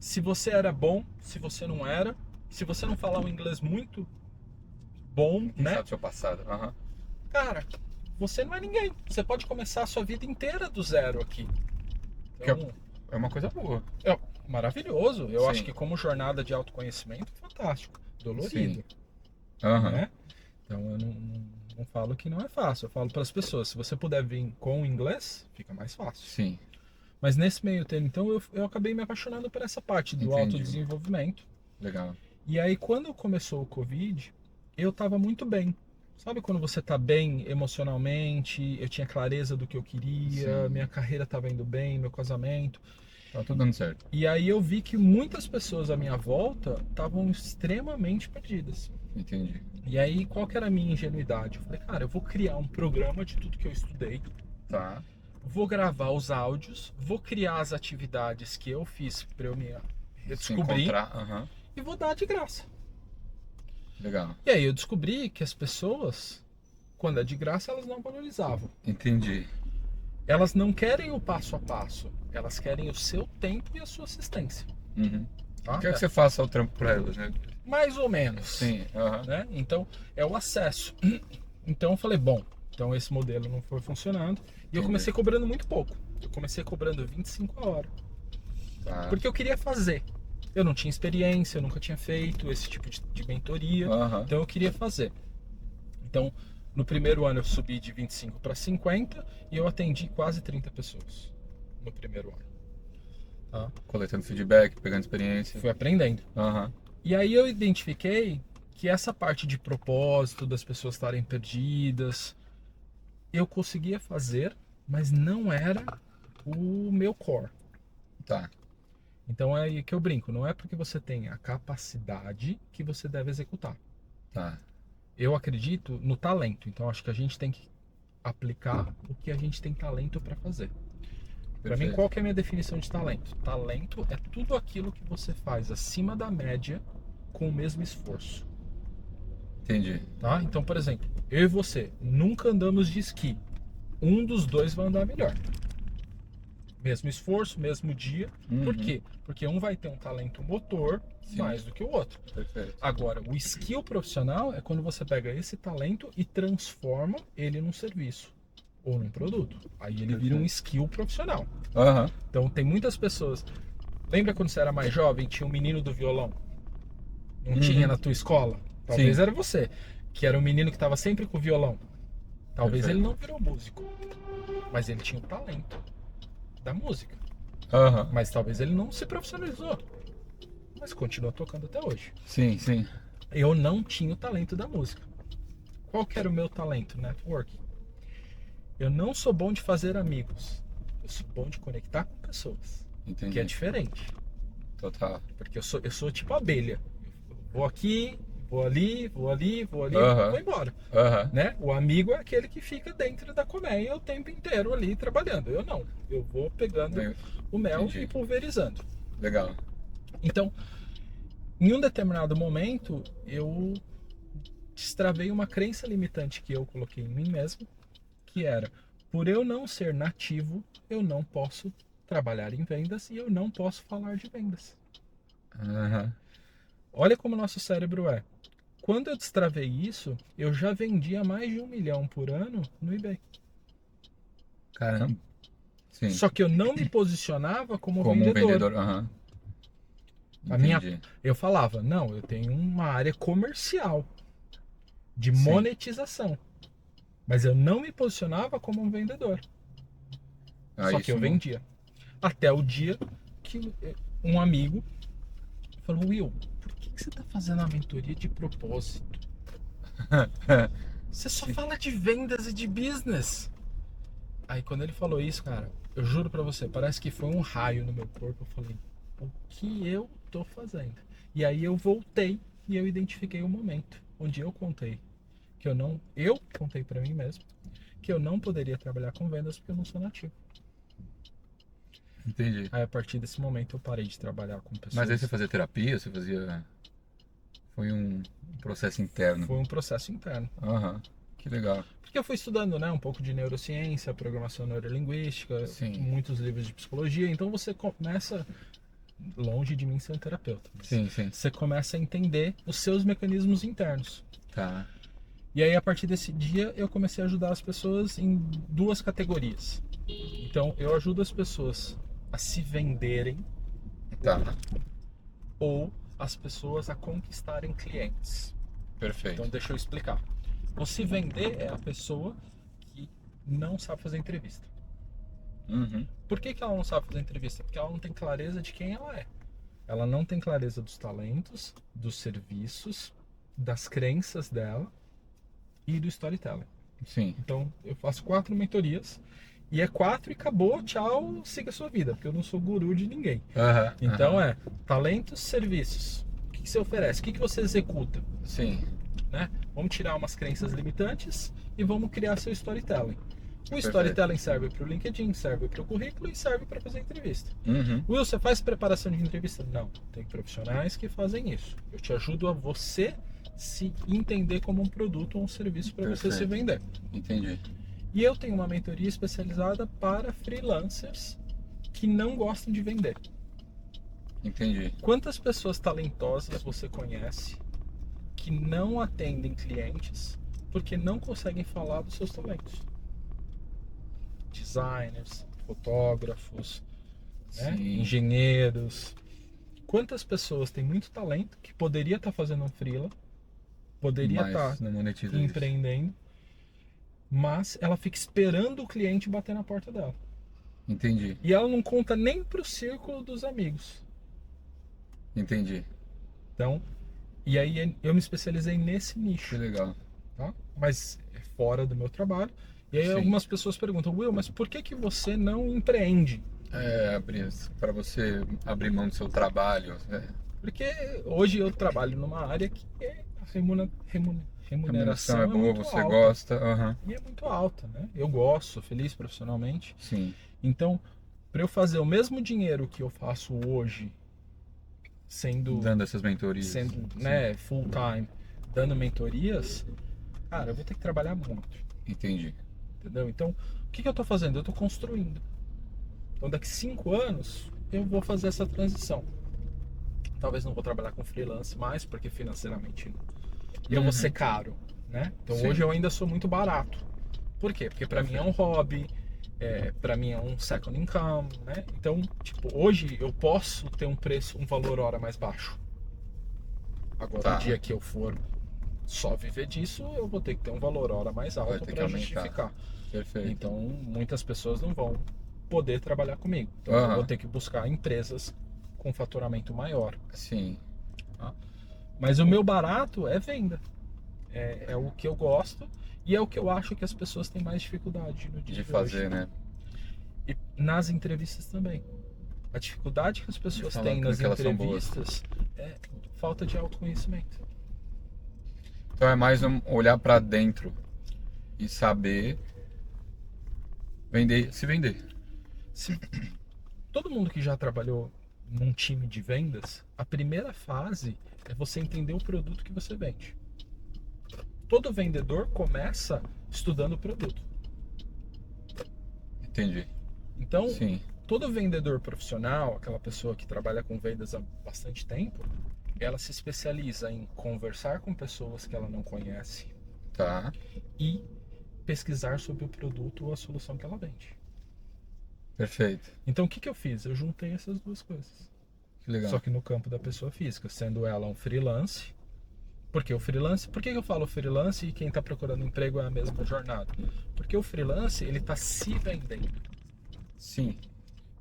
Se você era bom, se você não era, se você não falar um inglês muito bom, Quem né? sabe o seu passado? Aham. Cara, você não é ninguém. Você pode começar a sua vida inteira do zero aqui. Então, É uma coisa boa. é maravilhoso. Eu Sim. acho que como jornada de autoconhecimento, fantástico. Dolorido. Aham. Né? Então eu não falo que não é fácil. Eu falo para as pessoas, se você puder vir com o inglês, fica mais fácil. Sim. Mas nesse meio tempo, então, eu acabei me apaixonando por essa parte do Entendi. autodesenvolvimento. Legal. E aí, quando começou o Covid, eu estava muito bem. Sabe quando você está bem emocionalmente, eu tinha clareza do que eu queria, Sim. minha carreira estava indo bem, meu casamento. Tá tudo dando certo. E aí eu vi que muitas pessoas à minha volta estavam extremamente perdidas. Entendi. E aí, qual que era a minha ingenuidade? Eu falei, cara, eu vou criar um programa de tudo que eu estudei, Tá. vou gravar os áudios, vou criar as atividades que eu fiz para eu me Se redescobrir encontrar. Aham. e vou dar de graça. Legal. E aí eu descobri que as pessoas, quando é de graça, elas não valorizavam. Entendi. Elas não querem o passo a passo, elas querem o seu tempo e a sua assistência. Uhum. Tá? Quer que você faça o trampo pra elas, né? Mais ou menos. Sim. Aham. Né? Então, é o acesso. Então eu falei, bom, então esse modelo não foi funcionando. E eu comecei cobrando muito pouco. Eu comecei cobrando 25 a hora. Tá. Porque eu queria fazer. Eu não tinha experiência, eu nunca tinha feito esse tipo de mentoria. Aham. Então eu queria fazer. Então, no primeiro ano eu subi de 25 para 50 e eu atendi quase 30 pessoas no primeiro ano. Tá? Coletando feedback, pegando experiência. Fui aprendendo. Aham. E aí eu identifiquei que essa parte de propósito, das pessoas estarem perdidas, eu conseguia fazer, mas não era o meu core. Tá. Então é aí que eu brinco, não é porque você tem a capacidade que você deve executar. Tá. Eu acredito no talento, então acho que a gente tem que aplicar o que a gente tem talento para fazer. Para mim, Perfeito. qual que é a minha definição de talento? Talento é tudo aquilo que você faz acima da média com o mesmo esforço. Entendi. Tá? Então, por exemplo, eu e você nunca andamos de esqui. Um dos dois vai andar melhor. Mesmo esforço, mesmo dia. Uhum. Por quê? Porque um vai ter um talento motor Sim. mais do que o outro. Perfeito. Agora, o skill profissional é quando você pega esse talento e transforma ele num serviço ou num produto. Aí ele vira um skill profissional. Aham. Então, tem muitas pessoas... Lembra quando você era mais jovem, tinha um menino do violão? Não tinha na tua escola? Talvez Sim. era você, que era um menino que estava sempre com o violão. Talvez Perfeito. ele não virou músico, mas ele tinha o talento da música. Aham. Mas talvez ele não se profissionalizou, mas continua tocando até hoje. Sim, sim. Eu não tinha o talento da música. Qual que era o meu talento? Networking. Eu não sou bom de fazer amigos. Eu sou bom de conectar com pessoas. Entendi. Que é diferente. Total. Porque eu sou tipo abelha. Eu vou aqui, vou ali, vou ali, vou ali, Aham. vou embora. Aham. Né? O amigo é aquele que fica dentro da colmeia o tempo inteiro ali trabalhando. Eu não. Eu vou pegando o mel Entendi. e pulverizando. Legal. Então, em um determinado momento, eu destravei uma crença limitante que eu coloquei em mim mesmo, que era, por eu não ser nativo, eu não posso trabalhar em vendas e eu não posso falar de vendas. Aham. Olha como o nosso cérebro é. Quando eu destravei isso, eu já vendia mais de 1 milhão por ano no eBay. Caramba. Sim. Só que eu não me posicionava como Como um vendedor. vendedor. Aham. A minha, Entendi. eu falava, não, eu tenho uma área comercial de Sim. monetização. Mas eu não me posicionava como um vendedor. Ah, Só isso que eu não- vendia. Até o dia que um amigo falou, Will, por que você está fazendo a mentoria de propósito? Você só fala de vendas e de business. Aí quando ele falou isso, cara, eu juro pra você, parece que foi um raio no meu corpo. Eu falei, o que eu tô fazendo? E aí eu voltei e eu identifiquei o momento onde eu contei que eu contei pra mim mesmo que eu não poderia trabalhar com vendas porque eu não sou nativo. Entendi. Aí a partir desse momento eu parei de trabalhar com pessoas. Mas aí você fazia terapia? Você fazia... Foi um processo interno. Foi um processo interno. Aham. Que legal. Porque eu fui estudando, né, um pouco de neurociência, programação neurolinguística, Sim. muitos livros de psicologia, então você começa, longe de mim ser um terapeuta, mas Sim, sim. você começa a entender os seus mecanismos internos. Tá. E aí, a partir desse dia, eu comecei a ajudar as pessoas em duas categorias. Então, eu ajudo as pessoas a se venderem Tá. ou as pessoas a conquistarem clientes. Perfeito. Então, deixa eu explicar. O se vender é a pessoa que não sabe fazer entrevista. Uhum. Por que ela não sabe fazer entrevista? Porque ela não tem clareza de quem ela é. Ela não tem clareza dos talentos, dos serviços, das crenças dela e do storytelling. Sim. Então, eu faço 4 mentorias e é 4 e acabou, tchau, siga a sua vida, porque eu não sou guru de ninguém. Aham. Então, aham. talentos, serviços. O que você oferece? O que você executa? Sim. Né? Vamos tirar umas crenças limitantes e vamos criar seu storytelling. O Perfeito. storytelling serve para o LinkedIn, serve para o currículo e serve para fazer entrevista. Uhum. Will, você faz preparação de entrevista? Não, tem profissionais que fazem isso. Eu te ajudo a você se entender como um produto ou um serviço para você se Perfeito. vender. Entendi. E eu tenho uma mentoria especializada para freelancers que não gostam de vender. Entendi. Quantas pessoas talentosas você conhece que não atendem clientes porque não conseguem falar dos seus talentos? Designers, fotógrafos, né? Sim. Engenheiros. Quantas pessoas têm muito talento que poderia estar fazendo um freela, poderia estar Mas não monetiza isso. empreendendo, mas ela fica esperando o cliente bater na porta dela. Entendi. E ela não conta nem pro círculo dos amigos. Entendi. Então, e aí eu me especializei nesse Que nicho, legal. tá? Mas é fora do meu trabalho. E aí Sim. algumas pessoas perguntam: Will, mas por que você não empreende? Para você abrir mão do seu trabalho. Porque hoje eu trabalho numa área que a A remuneração remuneração é boa, muito você alta. gosta. Aham. E é muito alta, né? Eu gosto, sou feliz profissionalmente. Sim. Então, para eu fazer o mesmo dinheiro que eu faço hoje, Dando essas mentorias. sendo, né, full time, dando mentorias, cara, eu vou ter que trabalhar muito, Entendi. entendeu? Então, o que eu tô fazendo? Eu tô construindo. Então, daqui 5 anos, eu vou fazer essa transição. Talvez não vou trabalhar com freelance mais, porque financeiramente eu vou ser caro, né? Então, Sim. hoje eu ainda sou muito barato. Por quê? Porque para mim é um hobby, para mim é um second income, né? Então, tipo, hoje eu posso ter um valor hora mais baixo. Agora, Tá. o dia que eu for só viver disso, eu vou ter que ter um valor hora mais Vai alto ter que para aumentar. justificar. Perfeito. Então, muitas pessoas não vão poder trabalhar comigo. Então, eu vou ter que buscar empresas com faturamento maior. Sim. Mas o meu barato é venda. É o que eu gosto e é o que eu acho que as pessoas têm mais dificuldade no dia De de fazer, hoje. né? E nas entrevistas também. A dificuldade que as pessoas têm nas que elas são boas. entrevistas é falta de autoconhecimento. Então é mais olhar pra dentro e saber vender, se vender. Todo mundo que já trabalhou num time de vendas, a primeira fase é você entender o produto que você vende. Todo vendedor começa estudando o produto. Entendi. Então, Sim. todo vendedor profissional, aquela pessoa que trabalha com vendas há bastante tempo, ela se especializa em conversar com pessoas que ela não conhece Tá. e pesquisar sobre o produto ou a solução que ela vende. Perfeito. Então, o que eu fiz? Eu juntei essas duas coisas. Que legal. Só que no campo da pessoa física, sendo ela um freelance. Porque o freelance, por que eu falo freelance e quem está procurando emprego é a mesma jornada? Porque o freelance, ele está se vendendo. Sim.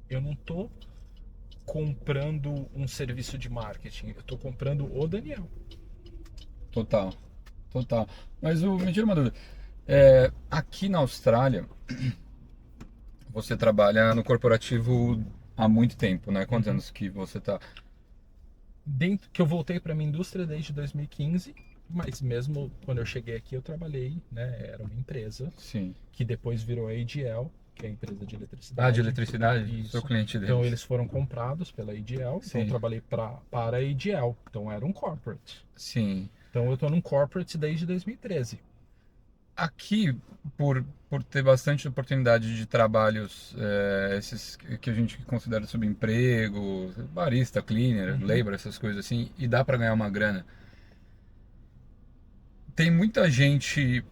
Eu não estou comprando um serviço de marketing, eu estou comprando o Daniel. Total. Total. Mas me tira uma dúvida. Aqui na Austrália, você trabalha no corporativo há muito tempo, né? Quantos anos que você tá? Dentro que eu voltei para minha indústria desde 2015, mas mesmo quando eu cheguei aqui eu trabalhei, né? Era uma empresa Sim. que depois virou a AGL, que é a empresa de eletricidade. Ah, de eletricidade? Isso. Sou cliente deles. Então eles foram comprados pela AGL, então eu trabalhei para a AGL, então era um corporate. Sim. Então eu estou num corporate desde 2013. Aqui, por ter bastante oportunidade de trabalhos, esses que a gente considera subemprego, barista, cleaner, labor, essas coisas assim, e dá para ganhar uma grana. Tem muita gente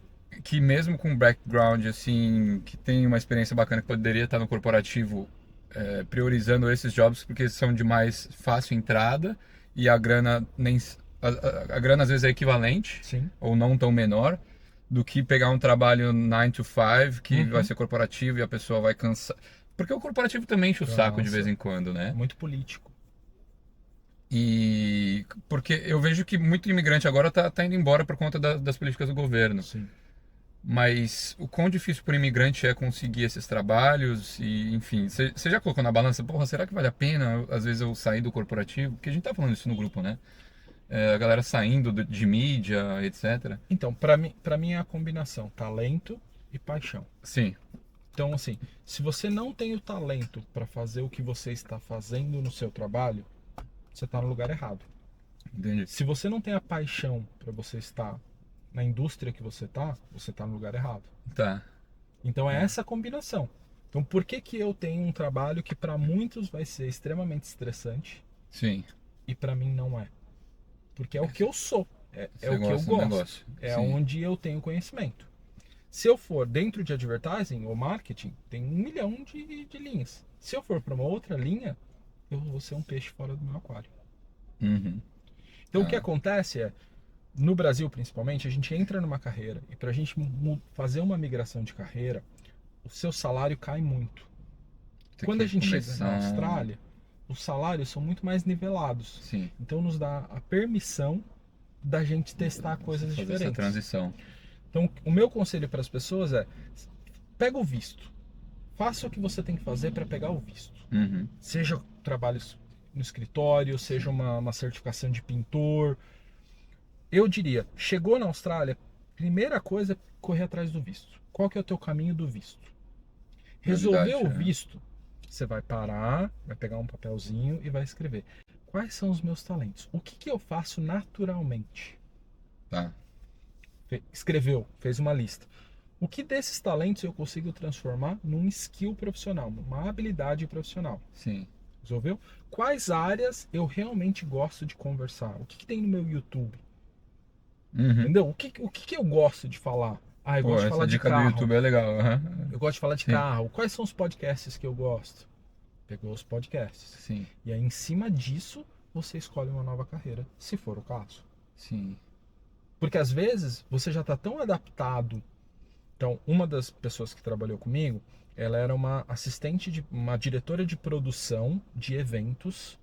que mesmo com background assim, que tem uma experiência bacana, que poderia estar no corporativo, priorizando esses jobs porque são de mais fácil entrada e a grana nem a grana às vezes é equivalente. Sim. Ou não tão menor do que pegar um trabalho 9 to 5 que vai ser corporativo e a pessoa vai cansar. Porque o corporativo também enche o saco de vez em quando, né? Muito político. E porque eu vejo que muito imigrante agora tá indo embora por conta das políticas do governo. Sim. Mas o quão difícil para o imigrante é conseguir esses trabalhos e, enfim, você já colocou na balança, porra, será que vale a pena às vezes eu sair do corporativo? Porque a gente tá falando isso no grupo, né? A galera saindo de mídia, etc. Então, para mim é a combinação talento e paixão. Sim. Então, assim, se você não tem o talento para fazer o que você está fazendo no seu trabalho, você está no lugar errado. Entendi. Se você não tem a paixão para você estar na indústria que você tá no lugar errado. Tá. Então é essa combinação. Então por que que eu tenho um trabalho que para muitos vai ser extremamente estressante Sim. e para mim não é? Porque é o que eu sou, é Você o que eu gosta do gosto, negócio. é Sim. onde eu tenho conhecimento. Se eu for dentro de advertising ou marketing, tem 1 milhão de linhas. Se eu for para uma outra linha, eu vou ser um peixe fora do meu aquário. Uhum. Então o que Ah, acontece é, no Brasil principalmente, a gente entra numa carreira e para a gente fazer uma migração de carreira, o seu salário cai muito. tem Quando a que gente chega na começar. Austrália, os salários são muito mais nivelados. Sim. Então nos dá a permissão da gente testar coisas Fazer essa diferentes. transição. Então o meu conselho para as pessoas é: pega o visto. Faça o que você tem que fazer para pegar o visto. Uhum. Seja trabalhos no escritório, seja uma certificação de pintor. Eu diria, chegou na Austrália, primeira coisa é correr atrás do visto. Qual que é o teu caminho do visto? Resolveu o Prioridade, né? visto, você vai parar, vai pegar um papelzinho e vai escrever: quais são os meus talentos? O que que eu faço naturalmente? Tá. Escreveu, fez uma lista. O que desses talentos eu consigo transformar num skill profissional, numa habilidade profissional? Sim. Resolveu? Quais áreas eu realmente gosto de conversar? O que que tem no meu YouTube? Uhum. Entendeu? O que eu gosto de falar? Ah, eu Pô, gosto de essa falar de dica do carro. YouTube é legal. Aham. Eu gosto de falar de Sim. carro. Quais são os podcasts que eu gosto? Pegou os podcasts. Sim. E aí, em cima disso, você escolhe uma nova carreira, se for o caso. Sim. Porque às vezes você já está tão adaptado. Então, uma das pessoas que trabalhou comigo, ela era uma assistente de uma diretora de produção de eventos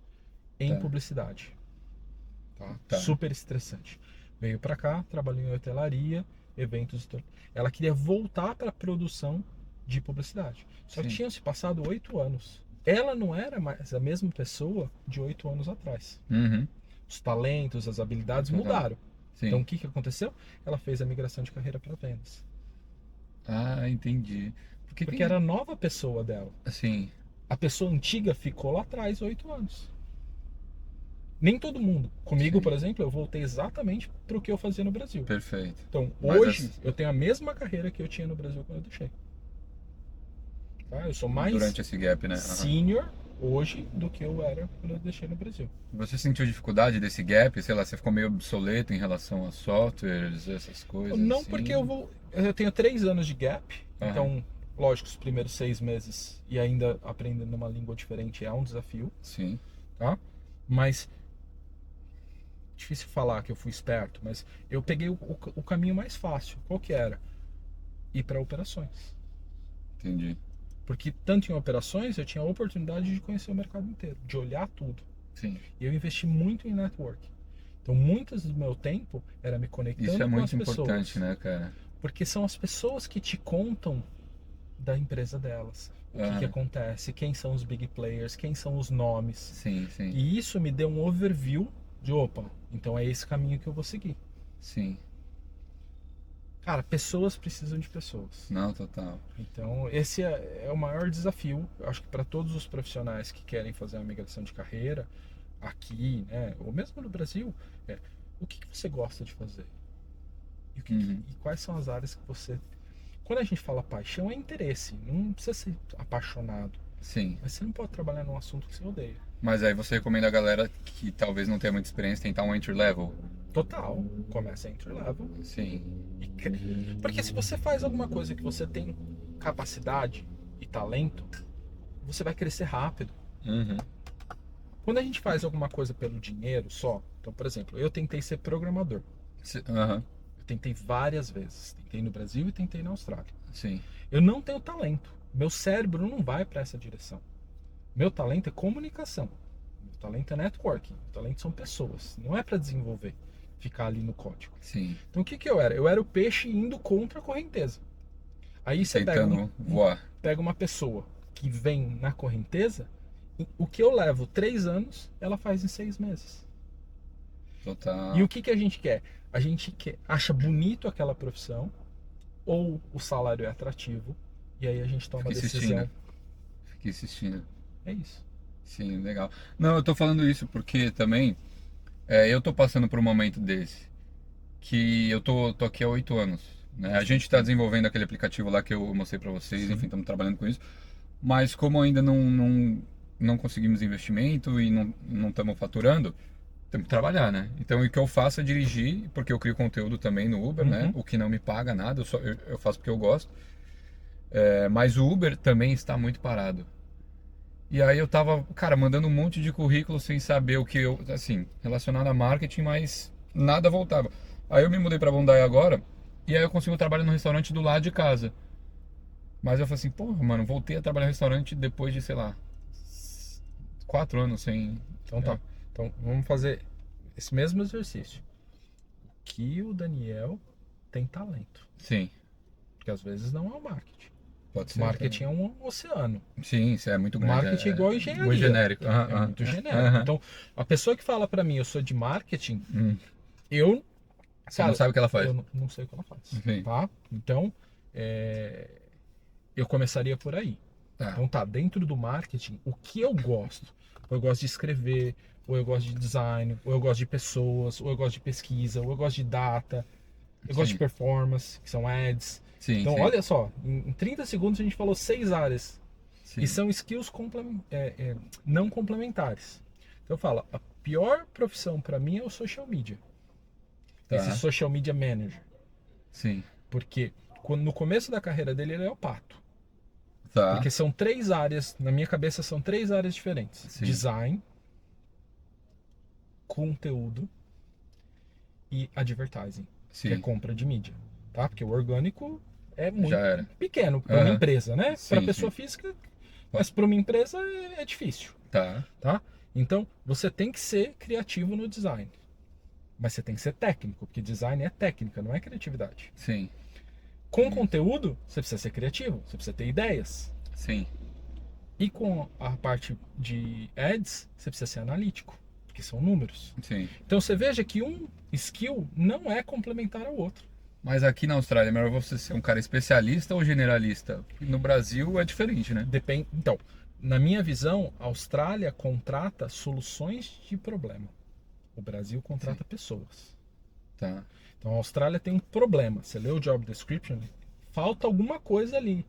em Tá. publicidade. Tá. Super estressante. Veio para cá, trabalhou em hotelaria, eventos. Ela queria voltar para a produção de publicidade. Só que Sim. tinham se passado 8 anos. Ela não era mais a mesma pessoa de 8 anos atrás. Uhum. Os talentos, as habilidades Total. mudaram. Sim. Então o que aconteceu? Ela fez a migração de carreira para vendas. Ah, entendi. Porque era a nova pessoa dela. Assim. A pessoa antiga ficou lá atrás 8 anos. Nem todo mundo. Comigo, Sim. por exemplo, eu voltei exatamente para o que eu fazia no Brasil. Perfeito. Então, Mas hoje, eu tenho a mesma carreira que eu tinha no Brasil quando eu deixei. Tá? Eu sou mais durante esse gap, né? Aham. senior hoje do que eu era quando eu deixei no Brasil. Você sentiu dificuldade desse gap? Sei lá, você ficou meio obsoleto em relação a softwares, essas coisas? Não, assim? porque eu tenho 3 anos de gap, Aham. então, lógico, os primeiros 6 meses e ainda aprendendo uma língua diferente é um desafio, Sim. tá? Mas difícil falar que eu fui esperto, mas eu peguei o caminho mais fácil. Qual que era? Ir para operações. Entendi. Porque tanto em operações eu tinha a oportunidade de conhecer o mercado inteiro, de olhar tudo. Sim. E eu investi muito em network. Então, muitas do meu tempo era me conectando Isso é com muito as pessoas. importante, né, cara? Porque são as pessoas que te contam da empresa delas. O que acontece, quem são os big players, quem são os nomes. Sim, sim. E isso me deu um overview de, opa, então é esse caminho que eu vou seguir. Sim. Cara, pessoas precisam de pessoas. Não, total. Então, esse é o maior desafio, eu acho que para todos os profissionais que querem fazer uma migração de carreira, aqui, né, ou mesmo no Brasil, o que você gosta de fazer? E quais são as áreas que você... Quando a gente fala paixão, é interesse, não precisa ser apaixonado. Sim. Mas você não pode trabalhar num assunto que você odeia. Mas aí você recomenda a galera que talvez não tenha muita experiência tentar um entry level? Total, começa entry level. Sim. Porque se você faz alguma coisa que você tem capacidade e talento, você vai crescer rápido. Uhum. Quando a gente faz alguma coisa pelo dinheiro só, então, por exemplo, eu tentei ser programador. Aham. Eu tentei várias vezes. Tentei no Brasil e tentei na Austrália. Sim. Eu não tenho talento. Meu cérebro não vai para essa direção. Meu talento é comunicação. Meu talento é networking. Meu talento são pessoas. Não é para desenvolver, ficar ali no código. Sim. Então o que eu era? Eu era o peixe indo contra a correnteza. Aí você Tentando voar. pega uma pessoa que vem na correnteza, o que eu levo 3 anos, ela faz em 6 meses. Total. E o que a gente quer? A gente acha bonito aquela profissão, ou o salário é atrativo, e aí a gente toma a decisão. Fiquei insistindo. É isso. Sim, legal. Não, eu tô falando isso porque também Eu tô passando por um momento desse, que eu tô aqui há 8 anos, né? A gente tá desenvolvendo aquele aplicativo lá que eu mostrei pra vocês, Sim. enfim, estamos trabalhando com isso, mas como ainda não conseguimos investimento e não estamos faturando, temos que trabalhar, né? Então o que eu faço é dirigir, porque eu crio conteúdo também no Uber, né? O que não me paga nada, eu faço porque eu gosto. Mas o Uber também está muito parado. E aí eu tava, cara, mandando um monte de currículo sem saber o que eu, assim, relacionado a marketing, mas nada voltava. Aí eu me mudei pra Bondi agora, e aí eu consigo trabalhar no restaurante do lado de casa. Mas eu falei assim, porra, mano, voltei a trabalhar no restaurante depois de, sei lá, 4 anos sem. Então tá. Então vamos fazer esse mesmo exercício. O que o Daniel tem talento? Sim, Porque às vezes não é o marketing. pode ser. Marketing é um oceano. Sim, isso é muito grande. Marketing é igual engenharia. Muito genérico. É muito genérico. Então, a pessoa que fala pra mim, eu sou de marketing, eu, Você não sabe o que ela faz. eu não sei o que ela faz. Sim. Tá? Então, eu começaria por aí. Tá. Então tá, dentro do marketing, o que eu gosto? Ou eu gosto de escrever, ou eu gosto de design, ou eu gosto de pessoas, ou eu gosto de pesquisa, ou eu gosto de data, eu gosto Sim. de performance, que são ads. Sim, Então, sim. olha só, em 30 segundos a gente falou 6 áreas. Sim. E são skills não complementares. Então eu falo, a pior profissão para mim é o social media. Tá. Esse social media manager. Sim. Porque no começo da carreira dele ele é o pato. Tá. Porque são 3 áreas, na minha cabeça são 3 áreas diferentes. Sim. Design, conteúdo e advertising, Sim. que é compra de mídia. Tá? Porque o orgânico é muito Já era. pequeno para uma empresa, né? Sim, Para pessoa sim. física, mas para uma empresa é difícil. Tá. Tá? Então, você tem que ser criativo no design. Mas você tem que ser técnico, porque design é técnica, não é criatividade. Sim. Com conteúdo, você precisa ser criativo, você precisa ter ideias. Sim. E com a parte de ads, você precisa ser analítico, porque são números. Sim. Então, você veja que um skill não é complementar ao outro. Mas aqui na Austrália, é melhor você ser um cara especialista ou generalista? No Brasil é diferente, né? Depende. Então, na minha visão, a Austrália contrata soluções de problema. O Brasil contrata pessoas. Tá. Então a Austrália tem um problema. Você lê o job description, falta alguma coisa ali.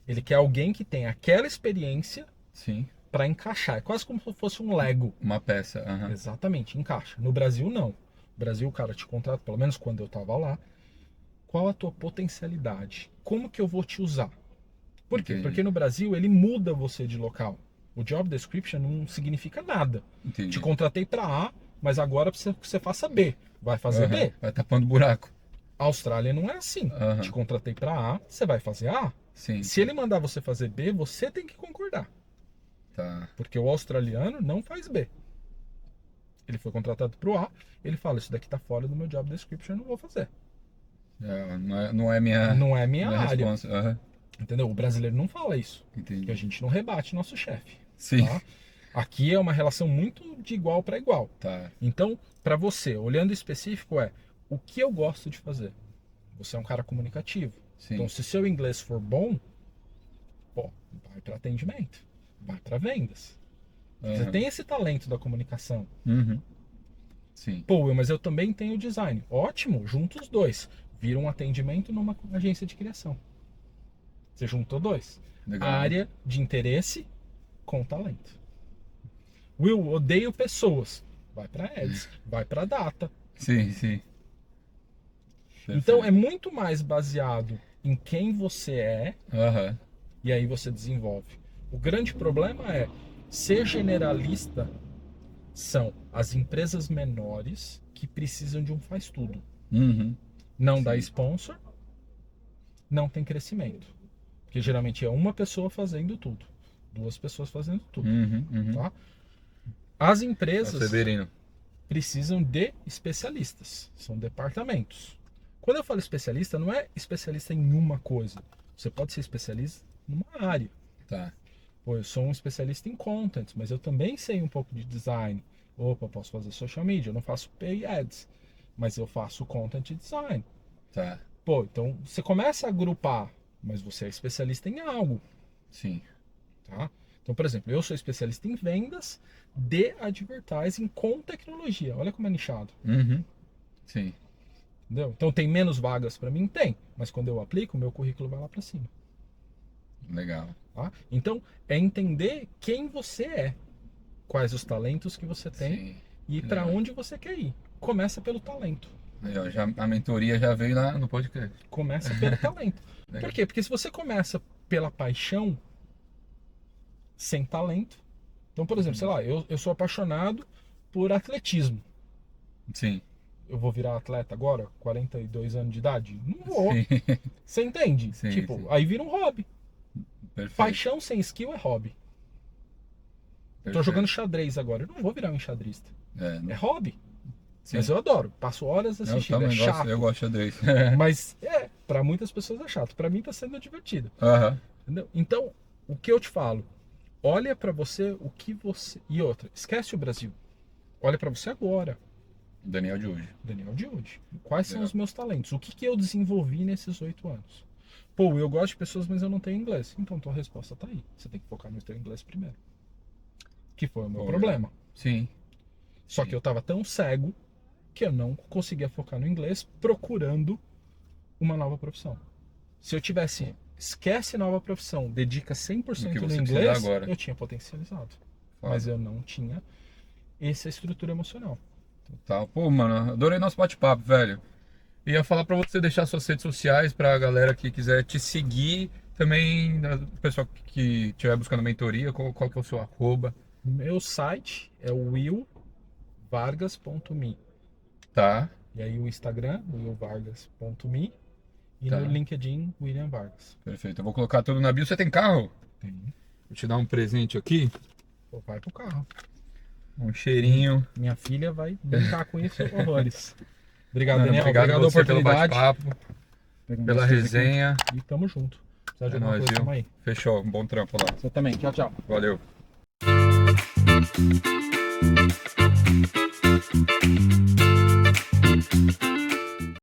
Ele quer alguém que tenha aquela experiência Sim. para encaixar. É quase como se fosse um Lego. Uma peça. Exatamente, encaixa. No Brasil, não. No Brasil, o cara te contrata, pelo menos quando eu estava lá. Qual a tua potencialidade? Como que eu vou te usar? Por quê? Entendi. Porque no Brasil, ele muda você de local. O job description não significa nada. Entendi. Te contratei para A, mas agora precisa que você faça B. Vai fazer B. Vai tapando buraco. A Austrália não é assim. Te contratei para A, você vai fazer A. Sim. Se ele mandar você fazer B, você tem que concordar. Tá. Porque o australiano não faz B. Ele foi contratado para o A, ele fala, isso daqui tá fora do meu job description, eu não vou fazer. Não é minha, Não é minha área. responsa. Entendeu? O brasileiro não fala isso. Entendi. Porque a gente não rebate nosso chefe. Sim. Tá? Aqui é uma relação muito de igual para igual. Tá. Então, para você, olhando específico, o que eu gosto de fazer? Você é um cara comunicativo. Sim. Então, se seu inglês for bom, pô, vai para atendimento, vai para vendas. Você tem esse talento da comunicação. Sim. Pô, Will, mas eu também tenho design. Ótimo, junta os dois. Vira um atendimento numa agência de criação. Você juntou dois. Legal. Área de interesse com talento. Will, odeio pessoas. Vai para ads, vai para data. Sim, sim. Então é muito mais baseado em quem você é e aí você desenvolve. O grande problema é ser generalista são as empresas menores que precisam de um faz tudo. Não dá sponsor, não tem crescimento. Porque geralmente é uma pessoa fazendo tudo, 2 pessoas fazendo tudo. Tá? As empresas precisam de especialistas, são departamentos. Quando eu falo especialista, não é especialista em uma coisa. Você pode ser especialista numa área. Tá. Pô, eu sou um especialista em content, mas eu também sei um pouco de design. Opa, eu posso fazer social media, eu não faço pay ads, mas eu faço content design. Tá. Pô, então você começa a agrupar, mas você é especialista em algo. Sim. Tá? Então, por exemplo, eu sou especialista em vendas de advertising com tecnologia. Olha como é nichado. Uhum. Sim. Entendeu? Então, tem menos vagas para mim? Tem. Mas quando eu aplico, o meu currículo vai lá para cima. Legal. Tá? Então, é entender quem você é. Quais os talentos que você tem Sim. e para onde você quer ir. Começa pelo talento. Aí, ó, a mentoria já veio no podcast. Começa pelo talento. Legal. Por quê? Porque se você começa pela paixão, sem talento. Então, por exemplo, sei lá, eu sou apaixonado por atletismo. Sim. Eu vou virar atleta agora, 42 anos de idade? Não vou. Sim. Você entende? Sim, Tipo, sim. aí vira um hobby. Perfeito. Paixão sem skill é hobby. Tô Perfeito. jogando xadrez agora. Eu não vou virar um enxadrista. É hobby. Sim. Mas eu adoro. Passo horas Eu assistindo. É também gosto, chato. eu gosto de xadrez. Mas pra muitas pessoas é chato. Pra mim tá sendo divertido. Aham. Entendeu? Então, o que eu te falo? Olha pra você o que você... E outra, esquece o Brasil. Olha pra você agora. Daniel de hoje. Daniel de hoje. Quais são Legal. os meus talentos? O que eu desenvolvi nesses 8 anos? Pô, eu gosto de pessoas, mas eu não tenho inglês. Então, tua resposta tá aí. Você tem que focar no teu inglês primeiro. Que foi o meu Pô, problema. Sim. Só que eu tava tão cego que eu não conseguia focar no inglês procurando uma nova profissão. Se eu tivesse, esquece nova profissão, dedica 100% No que no você precisa inglês, agora. eu tinha potencializado. Foda. Mas eu não tinha essa estrutura emocional. Total. Pô, mano, adorei nosso bate-papo, velho. Ia falar pra você deixar suas redes sociais pra galera que quiser te seguir. Também, o pessoal que estiver buscando mentoria, qual que é o seu arroba? Meu site é willvargas.me. Tá? E aí o Instagram, willvargas.me. E Tá. no LinkedIn, William Vargas. Perfeito. Eu vou colocar tudo na bio. Você tem carro? Tem. Vou te dar um presente aqui. Pô, vai pro carro. Um cheirinho. Minha filha vai brincar com isso horrores. Obrigado, Mano, Daniel. obrigado Obrigado a você pelo oportunidade. bate-papo, Pegando pela vocês aqui. resenha. E tamo junto. Precisa de É alguma nóis, coisa, viu? tamo aí. Fechou. Um bom trampo lá. Você também. Tchau, tchau. Valeu.